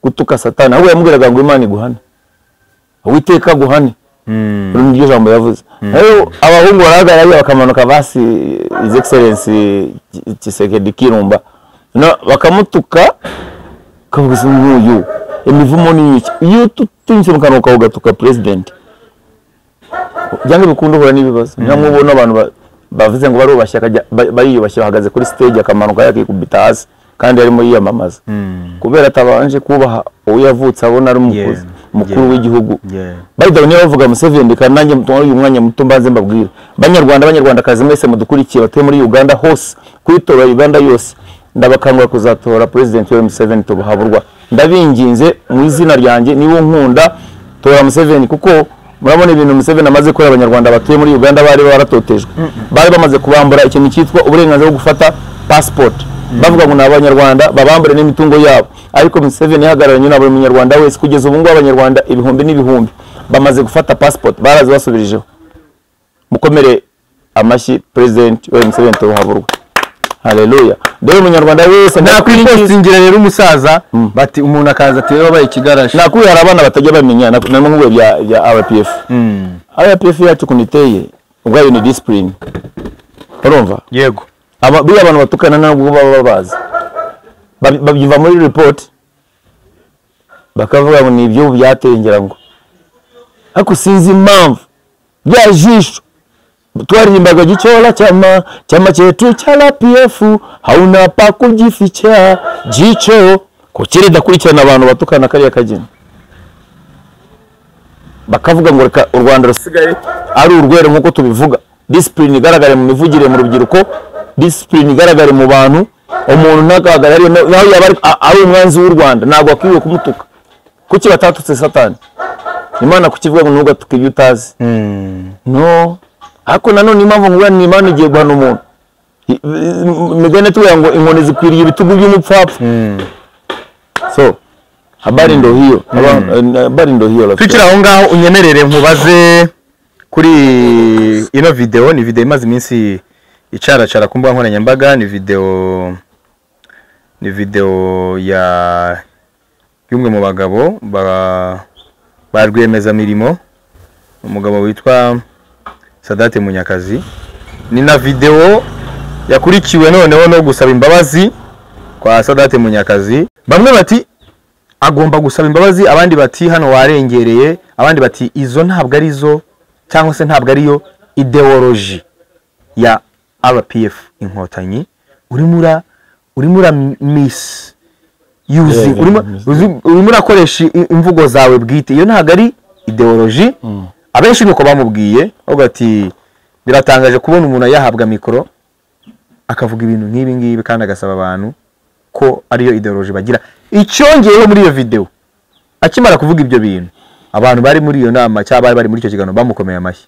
gutuka Satani, ahubwo yamubwiraga ngo Imana iguhane, Uwiteka guhane. N'iryo jambo yavuze. Rero abahungu baragara bakamanuka basi His Excellency Tshisekedi Kirumba, no bakamutuka kavuze nguyu imivumo ni iki iyo tutinse mukanuka ugatuka president byange bikundo hora n'ibibazo. Nyamubona abantu bavuze ngo barubashya bariyubashye bahagaze kuri stage akamanuka yakikubita hasi kandi arimo yiyamamaza kubera atabanje kubaha uwo yavutse abona ari umukozi mukuru w'igihugu. Bayida niyo bavuga Museveni kandi nanjye uyu mwanya muto mbanze mbabwira Banyarwandakazi mwese mudukurikiye batuye muri Uganda hose, kwitora Uganda yose, ndabakangura kuzatora president wa Museveni tubuhaburwa. Ndabinginze mu izina ryanjye niwo nkunda tora Museveni, kuko murabona ibintu Museveni amaze kora Abanyarwanda batuye muri Uganda bari baratotejwe, bari bamaze kubambura ikintu cyitwa uburenganzira bwo gufata passport. Bavuga ngo n'Abanyarwanda babambure n'imitungo yabo, ariko Museveni yahagararanye na buri munyarwanda wese. Kugeza ubu ngo Abanyarwanda ibihumbi n'ibihumbi bamaze gufata passport, barazi basubirijeho. Mukomere amashyi president wa Museveni tubuhaburwa. Haleluya. Dore umunyarwanda wese nakwipostingira rero umusaza bati umuntu akaza ati wabaye ikigarasha. Nakuye hari abana batajya bamenya namwe nk'ubwo bya RPF. RPF yacu kuniteye ubwayo ni discipline. Urumva? Yego. Biya abantu batukana nabwo baba bazi. Babiva muri report bakavuga ngo ni ibyo byatengera ngo. Ako sinzi impamvu bya jisho twarimbaga gichora chama chetu cha RPF hauna pa kujificha jicho ko dakurikirana abantu batukana kariya kagina, bakavuga ngo reka u Rwanda rusigaye ari urwere nkuko tubivuga. Discipline igaragare mu mivugire mu rubyiruko, discipline igaragare mu bantu. Umuntu nakagarara naho yabari ari umwanzi w'u Rwanda ntabwo akwiye kumutuka. Kuki batatutse Satani? Imana kukivuga ngo ntugatuke ibyo utazi. No, ako nanone impamvu ngo ni Imana igiye guhana umuntu. Migane tuya ngo inkoni zikwiriye ibitugu by'umupfapfa. So habari ndo hiyo, habari ndo hiyo. Tukira aho ngaho unyemerere nkubaze kuri ino video. Ni video imaze iminsi icara ku mbuga nkoranyambaga. Ni video y'umwe mu bagabo ba rwiyemezamirimo, umugabo witwa Sadate Munyakazi. Ni na video yakurikiwe noneho no gusaba imbabazi kwa Sadate Munyakazi. Bamwe bati agomba gusaba imbabazi, abandi bati hano warengereye, abandi bati izo ntabwo ari zo cyangwa se ntabwo ari yo ideology ya RPF Inkotanyi. Urimura miss using, urimura akoresha imvugo zawe bwite, iyo ntabwo ari ideology. Abenshi nuko bamubwiye avuga ati biratangaje kubona umuntu yahabwa mikoro akavuga ibintu nk'ibi ngibi kandi agasaba abantu ko ariyo ideology bagira. Icyongeyeho muri iyo video, akimara kuvuga ibyo bintu, abantu bari muri iyo nama cyangwa bari muri icyo kiganiro bamukomeye amashyi.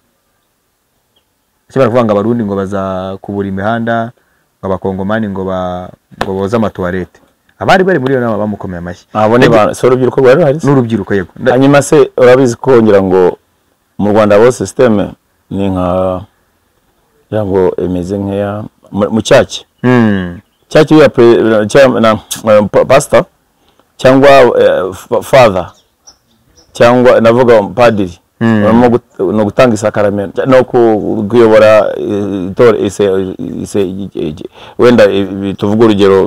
Akimara kuvuga ngo abarundi ngo baza kubura imihanda, ngo abakongomani ngo boza amatoilette, abari bari muri iyo nama bamukomeye amashyi. Abone ba so urubyiruko rwari hari n'urubyiruko yego. Hanyuma se urabizi ko ngira ngo mu Rwanda bo system ni nka yango emeze nk'ya mu cyaki. Cyaki ya pastor cyangwa father cyangwa navuga padiri no gutanga isakaramento no kuyobora itore wenda tuvuga urugero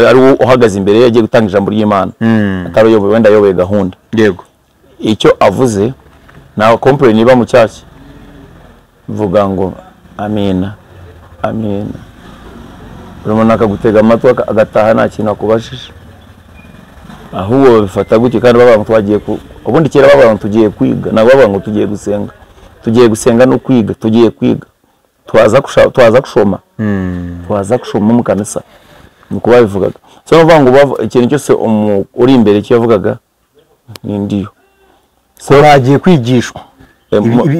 ari uhagaze imbere yagiye gutanga ijambo ry'Imana, ataroyoboye wenda yoboye gahunda. Yego, icyo avuze na complain niba mu cyaki vuga ngo amina amina, urumuna akagutega amatwi agataha nta kintu akubashije. Ahubwo bifata gutyo kandi baba twagiye ubundi kera baba tugiye kwiga, nabo baba ngo tugiye gusenga no kwiga, tugiye kwiga twaza kushoma twaza kushoma mu kanisa nuko babivugaga. So bavuga ngo ikintu cyose uri imbere cyo yavugaga ni ndiyo. So bagiye kwigishwa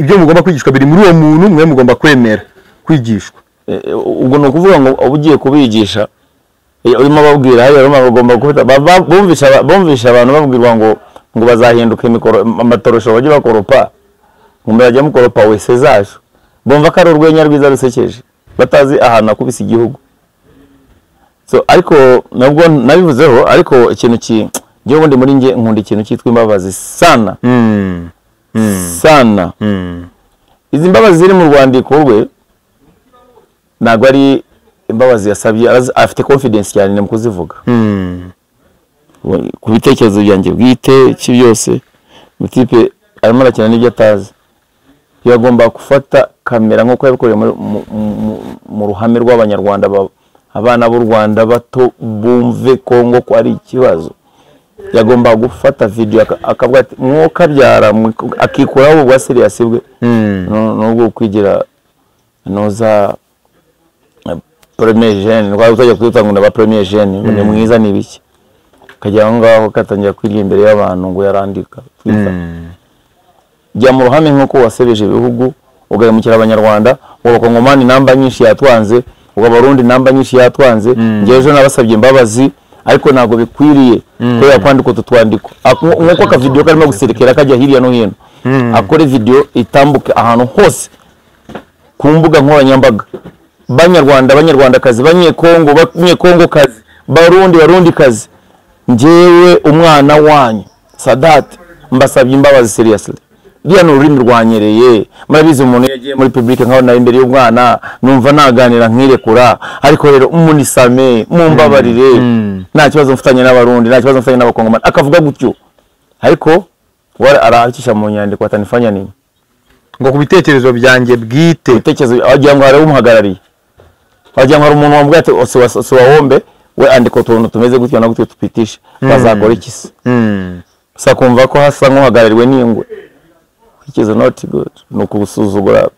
ibyo mugomba kwigishwa biri muri uwo muntu mwe mugomba kwemera kwigishwa. Ubwo no kuvuga ngo ubugiye kubigisha urimo babwira hayo bagomba gufata bumvisha abantu babwirwa ngo bazahinduka imikoro amatorosho bajye bakoropa, ngo bajye mukoropa wese zaje bumva ko ari urwenya rwiza rusekeje batazi ahantu akubise igihugu. So ariko nabwo nabivuzeho, ariko ikintu giye ubundi muri nge nkunda ikintu cyitwa imbabazi sana sana. Izi mbabazi ziri mu rwandiko rwe ntabwo ari imbabazi yasabye, afite confidence cyane mu kuzivuga ku bitekerezo byanjye bwite cyose. Mutipe arimo arakina n'ibyo atazi, yagomba gufata kamera nk'uko yabikoreye mu ruhame rw'abanyarwanda, abana b'u Rwanda bato bumve Kongo ko ari ikibazo. Yagomba gufata video akavuga ati mwuka byara akikuraho ubwa serious bwe n'ubwo kwigira noza premier jeune, ngo uzajya kutanga na premier jeune ni mwiza ni biki, kajya ngaho katangira kwiriye imbere y'abantu ngo yarandika. Jya mu ruhame nk'uko wasebeje ibihugu ugaremukira abanyarwanda, ngo bakongomani namba nyinshi yatwanze, ngo abarundi namba nyinshi yatwanze. Ngejo nabasabye imbabazi, ariko ntago bikwiriye ko yakwandika utwandiko nk'uko ka video karimo guserekera kajya hirya no hino. Akore video itambuke ahantu hose ku mbuga nkoranyambaga. Banyarwandakazi, Banyekongo kazi, Barundi kazi, njyewe umwana wanyu Sadate mbasabye imbabazi seriously. Bya n'ururimi rwanyereye, murabizi umuntu yagiye muri public nkaho nari imbere y'umwana numva naganira nkirekura, ariko rero umunisame mumbabarire, nta kibazo mfitanye n'abarundi, nta kibazo mfitanye n'abakongomani, akavuga gutyo. Ariko arahakisha mu nyandiko atanifanya nini ngo kubitekerezo byanjye bwite, bitekerezo agiye ngo hari umuhagarariye, agiye ngo hari umuntu wambwiye ati wahombe we andika utuntu tumeze gutyo na gutyo tupitisha, bazakora iki se? Gusa kumva ko hasa nk'uhagarariwe n'ingwe, which is not good. Nuko gusuzugura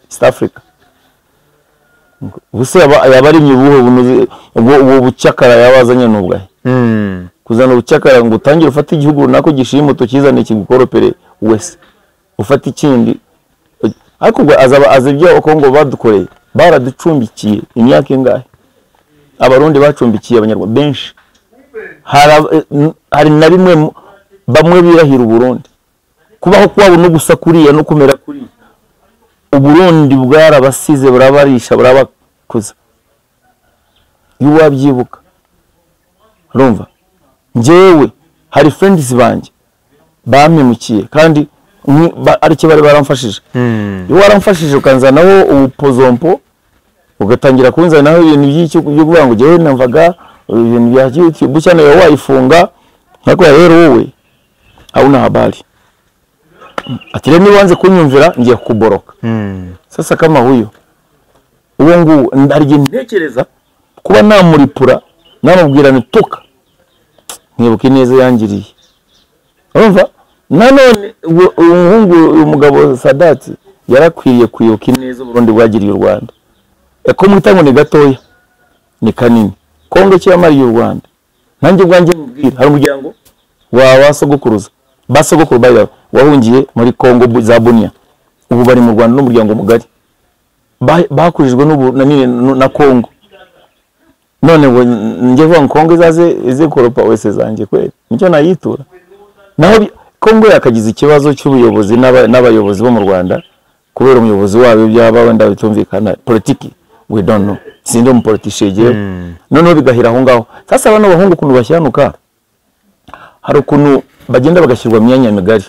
East Africa. Ubuse yabari myibuho ubu bucyakara yabazanye n'ubwahe. Kuzana ubucyakara ngo utangire ufata igihugu nako gishima tukizane kigukoropere wese. Ufata ikindi. Ariko ubwo azibyo Kongo badukoreye, baraducumbikiye imyaka ingahe. Abarundi bacumbikiye abanyarwanda benshi. Hari na bimwe bamwe birahira Burundi. Kubaho kwabo no gusa kuriya no kumera kuri Uburundi bwarabasize burabarisha burabakuza. Iyo wabyibuka urumva njyewe hari friends banjye bampemukiye kandi ari cyo bari baramfashije. Iyo waramfashije ukanzanaho ubupozompo ugatangira kunzanaho ibintu by'icyo byo kuvuga ngo jewe namvaga ibintu bya YouTube cyane yo wayifunga nako rero wowe hauna habari. Ati rero niwanze kunyumvira ngiye kukuboroka. Sasa kama huyo uwo nguwo ndarije ntekereza kuba namuripura namubwira nituka nkibuka neza yangiriye. Urumva nanone umuhungu umugabo Sadati yarakwiriye kwibuka neza Burundi bwagiriye u Rwanda. Eko mutango ni gatoya ni kanini Kongo cyamariye u Rwanda. Nanjye bwanjye mubwira hari umuryango wa wasogokuruza basogokuru bayo wahungiye muri Kongo za Bunia ubu bari mu Rwanda n'umuryango mugari bakurijwe na Kongo. None nje vuga Kongo ize koropa wese zanjye kweli nicyo nayitura. Naho Kongo yakagize ikibazo cy'ubuyobozi n'abayobozi bo mu Rwanda kubera umuyobozi wabo byaba wenda bitumvikana politiki we don't know sindo mu politician none bigahira aho ngaho. Sasa abana bahungu kuntu bashyanuka hari ukuntu bagenda bagashyirwa myanya migari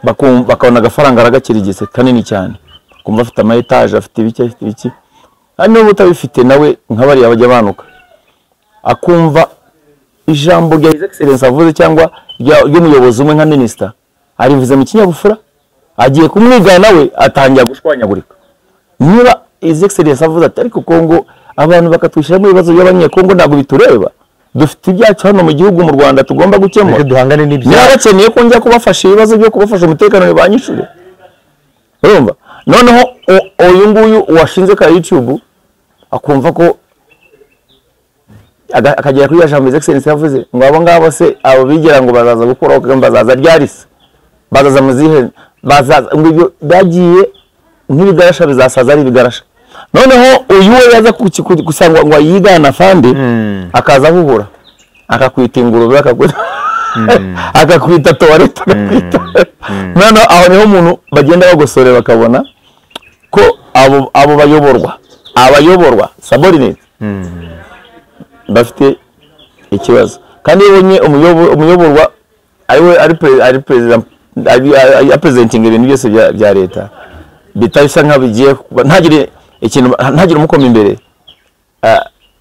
bakabona agafaranga aragakirigise kanini cyane kumva afite ama etage afite ibiki hano butabifite nawe nk'abari abajya banuka akumva ijambo rya His Excellence avuze cyangwa ry'umuyobozi umwe nka minister arivuze mu kinyabufura agiye kumwigana nawe atangira gushwanyagurika. Niba His Excellence avuze ati ariko Kongo abantu bakatwishyira mu bibazo by'abanyekongo ntabwo bitureba dufite ibyacu hano mu gihugu mu Rwanda tugomba gukemura duhangane n'ibyo narakeneye ko njya kubafasha ibibazo byo kubafasha umutekano banyishure. Urumva noneho uyu nguyu washinze ka YouTube akumva ko akagera kuri jambo His Excellence yavuze ngo abo ngabo se abo bigira ngo bazaza gukora ko bazaza ryarise bazaza muzihe bazaza ngo bagiye nk'ibigarasha bizasaza ari bigarasha. Noneho uyu we yaza kusangwa ngo yigana fande akaza ahubura akakwita ingurube akakwita toilette noneho aho niho umuntu bagenda bagosore bakabona ko abo bayoborwa subordinate bafite ikibazo kandi yebonye umuyoborwa ari president presenting ibintu byose bya leta bitabisa nkabigiye ntagire ikintu ntagire umukoma imbere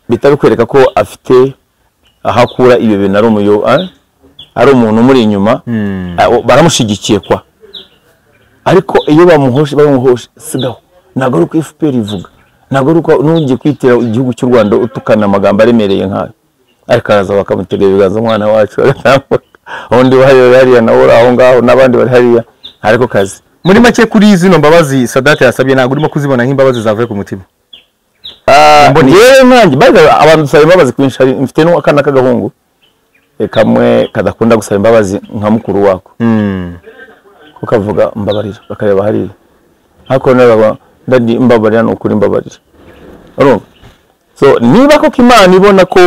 bitabikwereka ko afite ahakura ibyo bintu ari umuntu muri inyuma baramushigikiye kwa ariko iyo bamuhoshe sigaho ntago ari ko FPR ivuga ntago ari ko nungiye kwitira igihugu cy'u Rwanda utukana amagambo aremereye nkayo ariko araza bakamuterera ibiganza umwana wacu undi hariya nawe aho ngaho nabandi bari hariya ariko kazi. Muri make kuri zino mbabazi Sadati yasabye ntago urimo kuzibona nk'imbabazi zavuye ku mutima. Yewe nanjye baga abantu dusaba imbabazi kwinshi mfite n'akana k'agahungu kamwe kadakunda gusaba imbabazi nka mukuru wako ukavuga mbabarira bakareba hariya hako nawe ndadi mbabarira no kuri mbabarira. Urumva so niba ko Imana ibona ko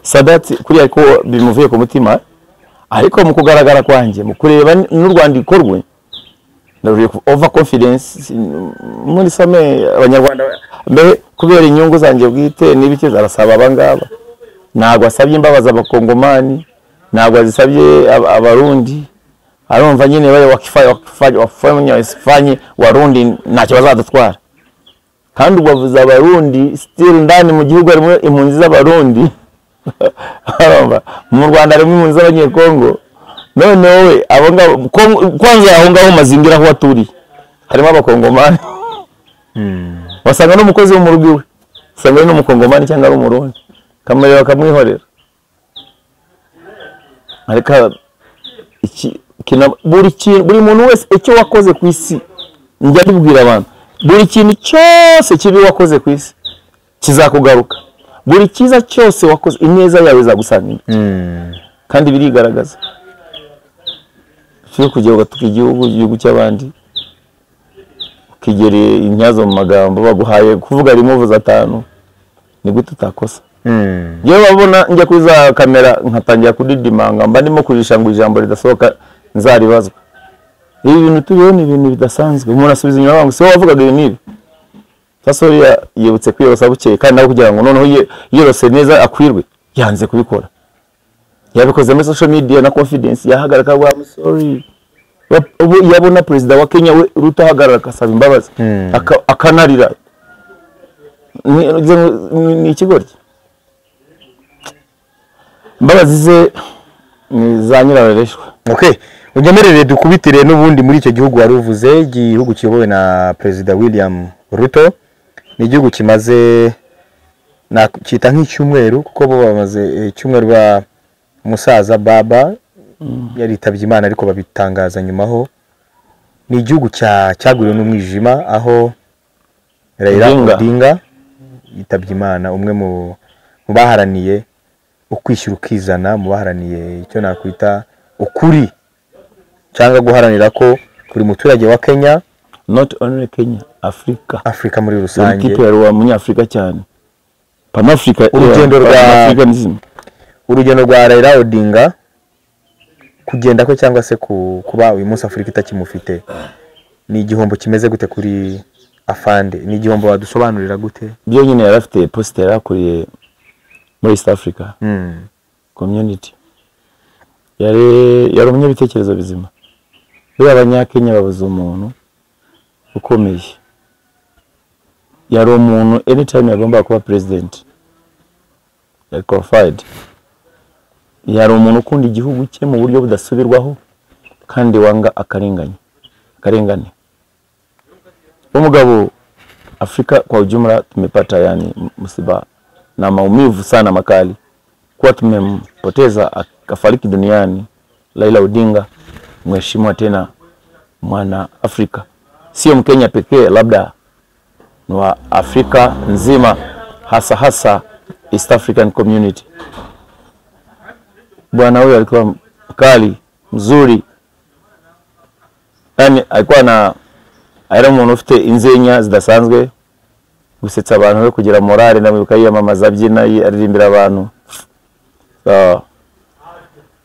Sadati kuri ariko bimuvuye ku mutima ariko mu kugaragara kwanjye mu kureba n'urwandiko rwe over confidence muri same abanyarwanda mbe kubera inyungu zanjye bwite nibike zarasaba abangaba ntago asabye imbabazi abakongomani ntago azisabye abarundi arumva nyine baye wafanye warundi ntacyo bazadutwara kandi ubavuza abarundi still ndani mu gihugu harimo impunzi z'abarundi mu Rwanda harimo impunzi z'abanyekongo. None wowe abonga kwanza aho ngaho mazingira aho aturi harimo abakongomani wasanga no mukozi wo mu rugo we usanga no mukongomani cyangwa ari umurundi kamere bakamwihorera ariko iki buri muntu wese icyo wakoze ku isi njya ndibwira abantu buri kintu cyose kibi wakoze ku isi kizakugaruka buri kiza cyose wakoze ineza yawe izagusanga kandi birigaragaza cyo kujya ugatuka igihugu cy'abandi ukigere inyazo mu magambo baguhaye kuvuga rimuvuza 5 ni gute utakosa. Yewe babona njya kuri za kamera nkatangira kudidimanga mba ndimo kurisha ngo ijambo ridasohoka nzaribazwa ibi bintu turiho ni ibintu bidasanzwe umuntu asubiza inyuma ngo se wavugaga ibi nibi Fasori yibutse kwiyorosa bukeye kandi nawe kugira ngo noneho yirose neza akwirwe yanze kubikora yabikoze muri social media na confidence yahagaraka wa sorry ubu yabona president wa Kenya we Ruto ahagarara akasaba imbabazi akanarira ni ikigoryi imbabazi ze za nyirareshwa. Okay, unyemerere dukubitire n'ubundi muri icyo gihugu wari uvuze, igihugu kiyobowe na President William Ruto, ni igihugu kimaze kita nk'icyumweru kuko bo bamaze icyumweru ba musaza baba yaritabye Imana ariko babitangaza nyuma ho. Ni igihugu cyaguriwe n'umwijima aho Raila Odinga yitabye Imana, umwe mu baharaniye ukwishyura ukizana, mu baharaniye icyo nakwita ukuri cyangwa guharanira ko kuri muturage wa Kenya, not only Kenya, Africa muri rusange, kipe wa munyafrika cyane, Pan Africa, urugendo rwa Raila Odinga kugenda ko cyangwa se kuba uyu munsi Afrika itakimufite, ni igihombo kimeze gute kuri Afande? Ni igihombo wadusobanurira gute? Byo nyine yarafite poster yakuriye muri East Africa community, yari umunyabitekerezo bizima. Rero abanyakenya babuze umuntu ukomeye, yari umuntu anytime yagomba kuba president, yari qualified, yari umuntu ukunda igihugu cye mu buryo budasubirwaho kandi wanga akarengane. Umugabo Afrika kwa ujumla tumepata yani msiba na maumivu sana makali kwa tumempoteza akafariki duniani Raila Odinga, mheshimiwa tena mwana Afrika, sio Mkenya pekee, labda ni wa Afrika nzima, hasa East African community. Bwana huyo alikuwa mkali, mzuri, yani alikuwa na umuntu ufite inzenya zidasanzwe, gusetsa abantu no kugira morale na mwibuka yiyamamaza abyina aririmbira abantu.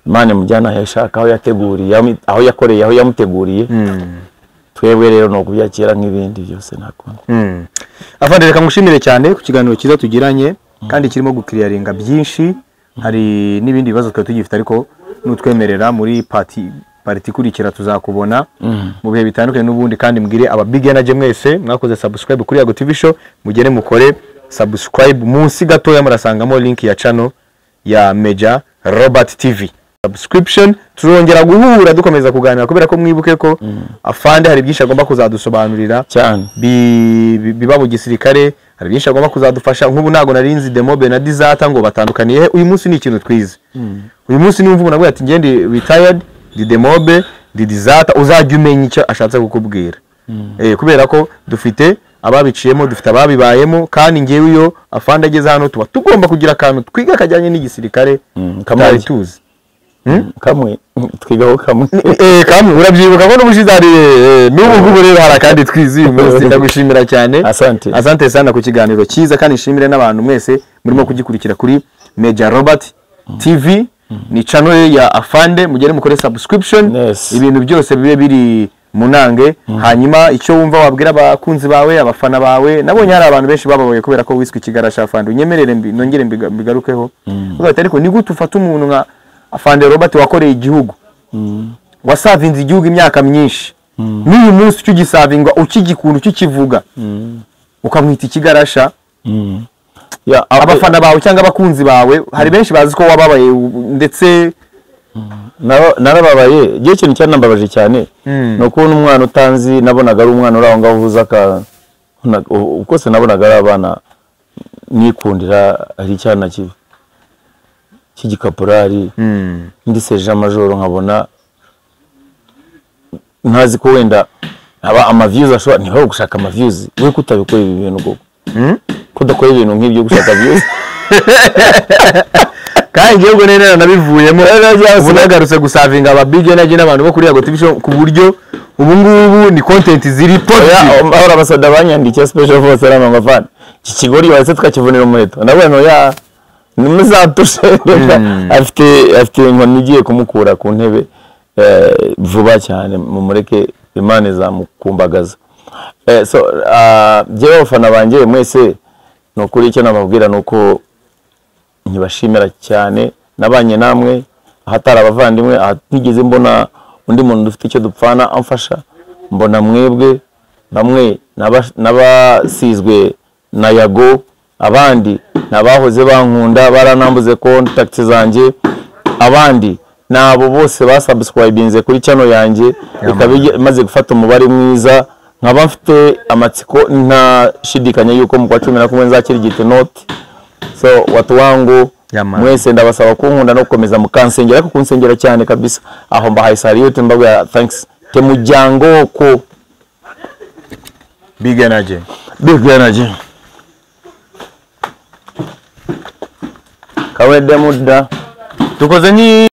Mane mujyana yashaka aho yateguriye, aho yakoreye, aho yamuteguriye. Twebwe rero no kubyakira nk'ibindi byose nakunda. Afande, reka ngushimire cyane ku kiganiro cyiza tugiranye kandi kirimo gukiriyaringa byinshi. Hari n'ibindi bibazo twa tugifite ariko nutwemerera muri party ikurikira tuzakubona mu bihe bitandukanye n'ubundi. Kandi mbwire aba big energy mwese mwakoze subscribe kuri Yago TV show, mugere mukore subscribe, munsi gatoya murasangamo link ya channel ya Major Robert TV subscription. Turongera guhura dukomeza kuganira kubera ko mwibuke ko Afande hari byinshi agomba kuzadusobanurira cyane biba mu gisirikare, hari byinshi agomba kuzadufasha. Nk'ubu nago narinzi Demobe na Dizata ngo batandukaniye. Uyu munsi ni ikintu twize, uyu munsi ni umvuga nabwo ati ngende retired di Demobe di Dizata, uzajya umenya icyo ashatse kukubwira. Kubera ko dufite ababiciyemo, dufite ababibayemo, kandi ngewe iyo Afande ageze hano tuba tugomba kugira akantu twiga kajyanye n'igisirikare kamari tuzi. Kamwe twigaho kamwe kamwe urabyibuka ko n'ubushizari n'ubu ngubu rero hari kandi twizi uyu munsi. Ndagushimira cyane, asante sana ku kiganiro cyiza, kandi nshimire n'abantu mwese murimo kugikurikira kuri Major Robert TV. Ni channel ya Afande, mugere mukore subscription, ibintu byose bibe biri munange. Hanyuma icyo wumva wabwira abakunzi bawe, abafana bawe, nabonye hari abantu benshi bababoye kubera ko wiswe ikigarasha Afande, unyemerere nongere mbigarukeho. Ariko ni gute ufata umuntu nka Afande Robert wakoreye igihugu, wasavinze igihugu imyaka myinshi, n'uyu munsi cyo gisavingwa ukigikunda ukikivuga, ukamwita ikigarasha. Abafana bawe cyangwa abakunzi bawe hari benshi bazi ko wababaye, ndetse narababaye. Giye kintu cyanambabaje cyane no kubona umwana utanzi, nabonaga ari umwana uraho ngaho uvuza ka uko se nabonaga ari abana nikundira, ari cyana kibi cy'igikaporari ndi seja majoro, nkabona ntazi ko wenda aba amaviews ashobora niho gushaka amaviews, we kutabikora ibi bintu goko kudakora ibintu nk'ibyo gushaka views. Kandi ngiye ngo nene nabivuyemo, unagarutse gusavinga aba big energy n'abantu bo kuri Yago TV show ku buryo ubu ngubu ni content ziri positive. Ahora abasada banyandikiye special force rama Afande, iki kigori wase tukakivunira umuheto, ndabona ya nimuzatushe afite inkoni igiye kumukura ku ntebe vuba cyane, mumureke Imana izamukumbagaza. Jewe abafana banjye mwese nokuri icyo nababwira nuko nkibashimira cyane, nabanye namwe ahatari abavandimwe, ntigeze mbona undi muntu dufite icyo dupfana amfasha, mbona mwebwe bamwe n'abasizwe na Yago, abandi nabahoze bankunda baranambuze contact zanjye, abandi nabo bose basubscribinze kuri channel yanjye, ikaba maze gufata umubare mwiza, nkaba mfite amatsiko ntashidikanya yuko mu kwa 11 nzakirigite note. So watu wangu mwese ndabasaba kunkunda no gukomeza mukansengera, ariko kunsengera cyane kabisa, aho mbahaye salute mbabwira thanks temujyango ko big energy kawede mudda tukoze ni